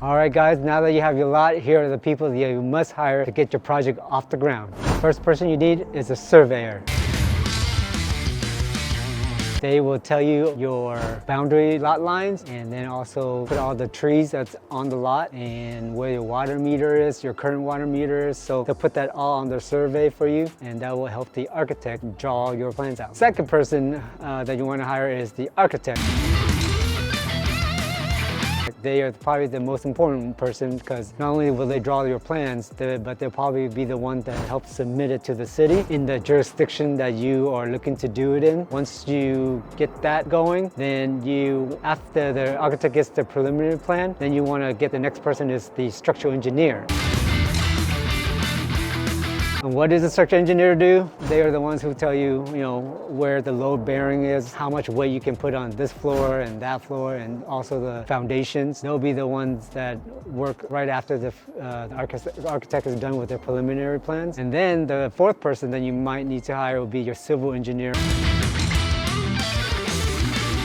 All right guys, now that you have your lot, here are the people that you must hire to get your project off the ground. First person you need is a surveyor. They will tell you your boundary lot lines and then also put all the trees that's on the lot and where your water meter is, your current water meter is. So they'll put that all on their survey for you, and that will help the architect draw your plans out. Second person that you want to hire is the architect. They are probably the most important person because not only will they draw your plans, but they'll probably be the one that helps submit it to the city in the jurisdiction that you are looking to do it in. Once you get that going, then after the architect gets the preliminary plan, then you want to get the next person is the structural engineer. And what does the structural engineer do? They are the ones who tell you, where the load bearing is, how much weight you can put on this floor and that floor, and also the foundations. They'll be the ones that work right after the architect is done with their preliminary plans. And then the fourth person that you might need to hire will be your civil engineer,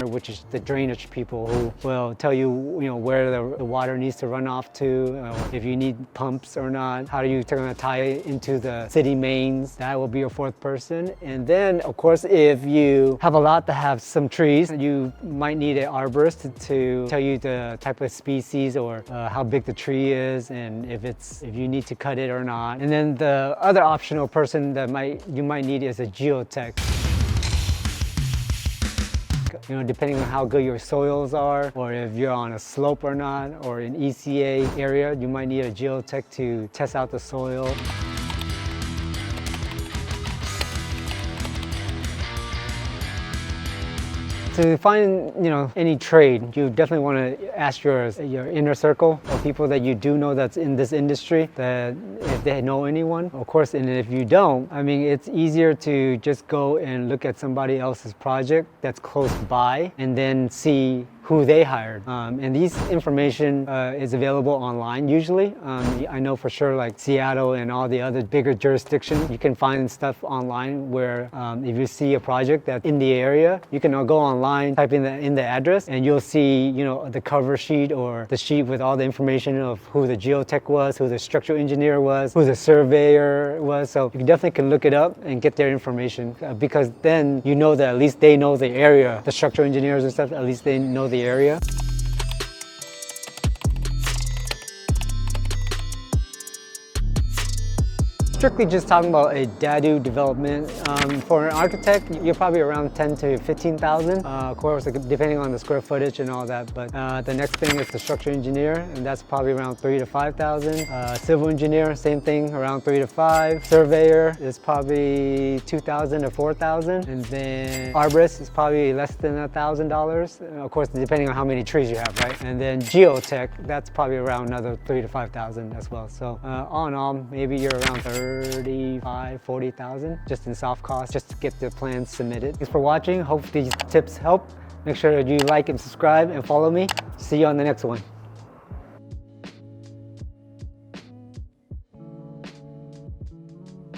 which is the drainage people who will tell you, where the water needs to run off to, if you need pumps or not, how are you going to tie it into the city mains. That will be your fourth person. And then, of course, if you have a lot that have some trees, you might need an arborist to tell you the type of species or how big the tree is and if you need to cut it or not. And then the other optional person that you might need is a geotech. Depending on how good your soils are, or if you're on a slope or not, or an ECA area, you might need a geotech to test out the soil. To find, any trade, you definitely want to ask your inner circle of people that you do know that's in this industry, that if they know anyone. Of course, and if you don't, it's easier to just go and look at somebody else's project that's close by and then see who they hired. And these information is available online usually. I know for sure like Seattle and all the other bigger jurisdictions, you can find stuff online where if you see a project that's in the area, you can go online, type in the address, and you'll see the cover sheet or the sheet with all the information of who the geotech was, who the structural engineer was, who the surveyor was. So you definitely can look it up and get their information because then that at least they know the area. The structural engineers and stuff, at least they know the area. Strictly just talking about a DADU development. For an architect, you're probably around 10 to 15,000. Of course, depending on the square footage and all that. But the next thing is the structural engineer, and that's probably around 3 to 5,000. Civil engineer, same thing, around 3 to 5. Surveyor is probably 2,000 to 4,000, and then arborist is probably less than $1,000. Of course, depending on how many trees you have, right? And then geotech, that's probably around another 3 to 5,000 as well. So all in all, maybe you're around 35, 40,000 just in soft costs, just to get the plans submitted. Thanks for watching. Hope these tips help. Make sure that you like and subscribe and follow me. See you on the next one.